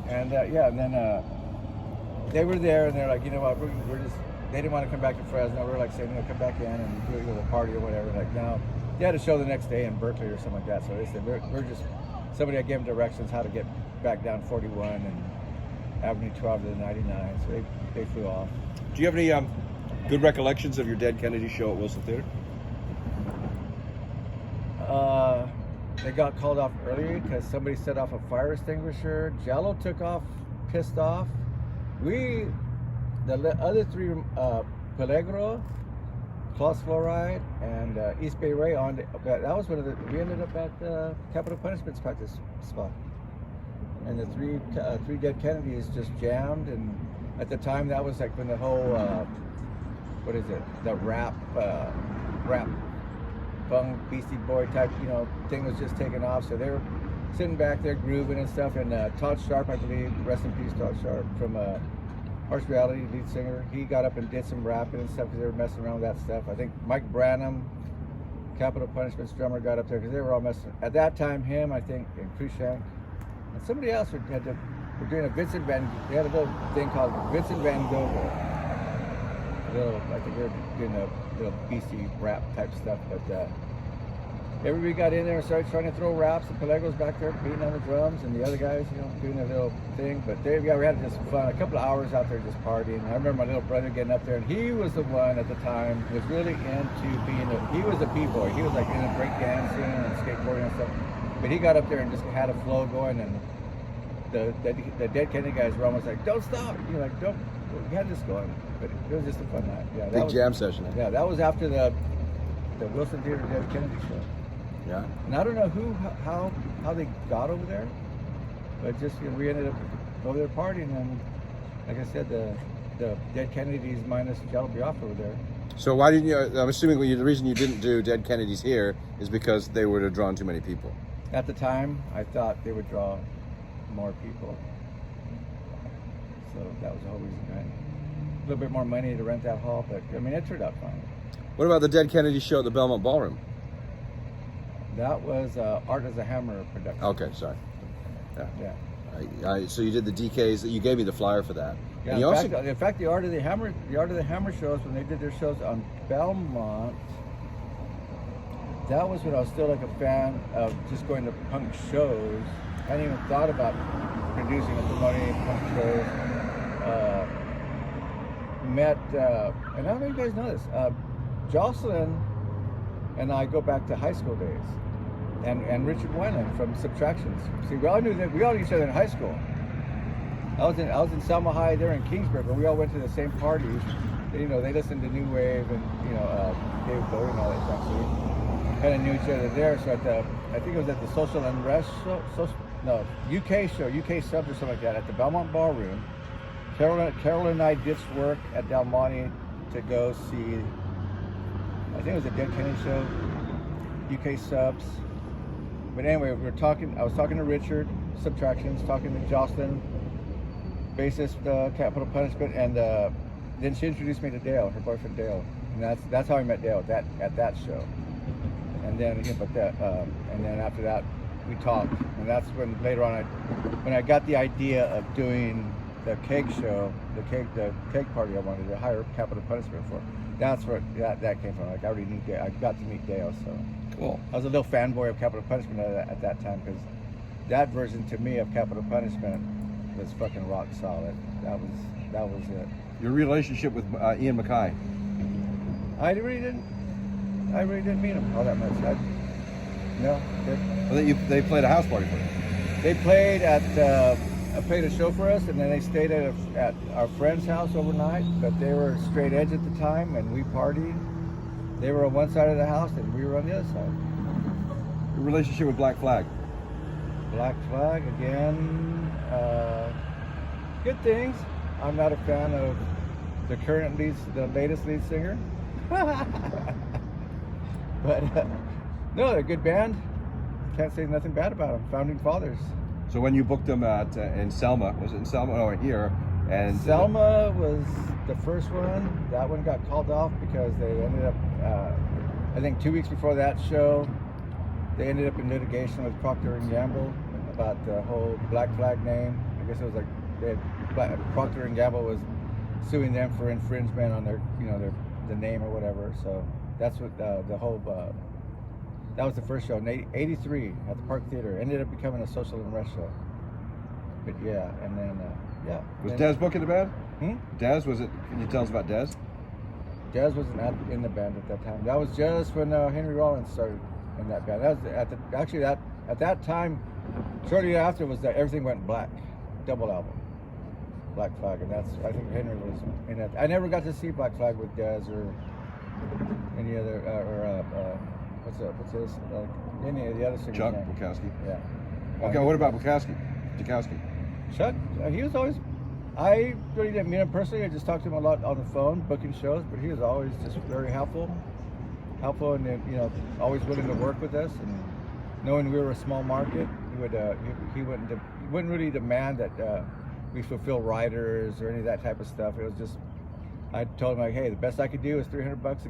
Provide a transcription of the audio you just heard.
And and then they were there, and they're like, you know what, we're just. They didn't want to come back to Fresno. We were like saying, come back in and do a little party or whatever. Like, no, they had a show the next day in Berkeley or something like that. So they said, we're just somebody. I gave them directions how to get back down 41 and Avenue 12 to the 99. So they flew off. Do you have any good recollections of your Dead Kennedy show at Wilson Theater? They got called off early because somebody set off a fire extinguisher. Jello took off, pissed off. The other three, Peligro, Claus Fluoride, and East Bay Ray, that was one of the. We ended up at the Capital Punishment's practice spot, and the three Dead Kennedys just jammed. And at the time, that was like when the whole the rap funk Beastie Boy type thing was just taking off. So they were sitting back there grooving and stuff. And Todd Sharp, I believe, rest in peace, Todd Sharp from. Harsh Reality lead singer, he got up and did some rapping and stuff because they were messing around with that stuff. I think Mike Branham, Capital Punishment's drummer, got up there because they were all messing. At that time, him, I think, and Cruikshank, and somebody else were doing a Vincent Van. They had a little thing called Vincent Van Gogh. I think they were doing a little Beastie rap type stuff, but everybody got in there and started trying to throw raps, and Pelego's back there beating on the drums, and the other guys, doing their little thing. But we had just fun. A couple of hours out there just partying. I remember my little brother getting up there, and he was the one at the time who was really into he was a b-boy. He was like into break dancing and skateboarding and stuff. But he got up there and just had a flow going, and the Dead Kennedy guys were almost like, "Don't stop!" Like, "Don't." We had this going, but it was just a fun night. Yeah, big jam session. Yeah, that was after the Wilson Theater Dead Kennedy show. Yeah. And I don't know how they got over there, but just we ended up over there partying, and like I said, the Dead Kennedys minus Jello Biafra over there. So why didn't you? I'm assuming the reason you didn't do Dead Kennedys here is because they would have drawn too many people. At the time, I thought they would draw more people, so that was the whole reason. Right? A little bit more money to rent that hall, but I mean, it turned out fine. What about the Dead Kennedy show at the Belmont Ballroom? That was Art as a Hammer production. Okay, sorry. Yeah. So you did the DKs. You gave me the flyer for that. Yeah. And in fact, the Art of the Hammer shows, when they did their shows on Belmont, that was when I was still like a fan of just going to punk shows. I hadn't even thought about producing and promoting any punk shows. And I don't know if you guys know this. Jocelyn and I go back to high school days, and Richard Wyland from Subtractions. See, we all knew each other in high school. I was in Selma High, they're in Kingsburg, and we all went to the same parties. They listened to New Wave and David Bowie and all that stuff. So we kind of knew each other there. So I think it was at the Social Unrest UK show, UK Subs or something like that, at the Belmont Ballroom. Carol and I ditched work at Del Monte to go see. I think it was a Dead Kennedy show, UK Subs. But anyway, I was talking to Richard, Subtractions, talking to Jocelyn, bassist, Capital Punishment, and then she introduced me to Dale, her boyfriend Dale, and that's how I met Dale at that show. And then and then after that we talked, and that's when later on when I got the idea of doing the keg show, the keg party I wanted to hire Capital Punishment for. That's where that came from. Like, I already knew Dale. I got to meet Dale, so cool. I was a little fanboy of Capital Punishment at that time, because that version to me of Capital Punishment was fucking rock solid. That was it. Your relationship with Ian Mackay? I really didn't meet him all that much. No. They played a house party for you. They played played a show for us, and then they stayed at our friend's house overnight. But they were straight edge at the time, and we partied. They were on one side of the house, and we were on the other side. Your relationship with Black Flag? Black Flag, again, good things. I'm not a fan of the latest lead singer. But no, they're a good band. Can't say nothing bad about them. Founding fathers. So when you booked them in Selma, was it in Selma or here? And Selma was the first one. That one got called off because they ended up, I think 2 weeks before that show, they ended up in litigation with Procter & Gamble about the whole Black Flag name. guess it was like Procter and Gamble was suing them for infringement on their, the name or whatever. So that's what the whole. That was the first show in '83 at the Park Theater. Ended up becoming a social unrest show. But yeah, and then yeah. Was then, Dez Book in the band? Hmm? Dez, was it? Can you tell us about Dez? Dez wasn't in the band at that time. That was just when Henry Rollins started in that band. That was at that time. Shortly after was that Everything Went Black, double album, Black Flag, and that's, I think Henry was in it. I never got to see Black Flag with Dez or any other what's his any of the other singers. Chuck Bukowski. Yeah. Okay, what about Bukowski? Bukowski. Chuck, he was always. I really didn't meet him personally. I just talked to him a lot on the phone, booking shows. But he was always just very helpful, and then, always willing to work with us. And knowing we were a small market, he wouldn't really demand that we fulfill riders or any of that type of stuff. It was just, I told him, like, hey, the best I could do is $300 a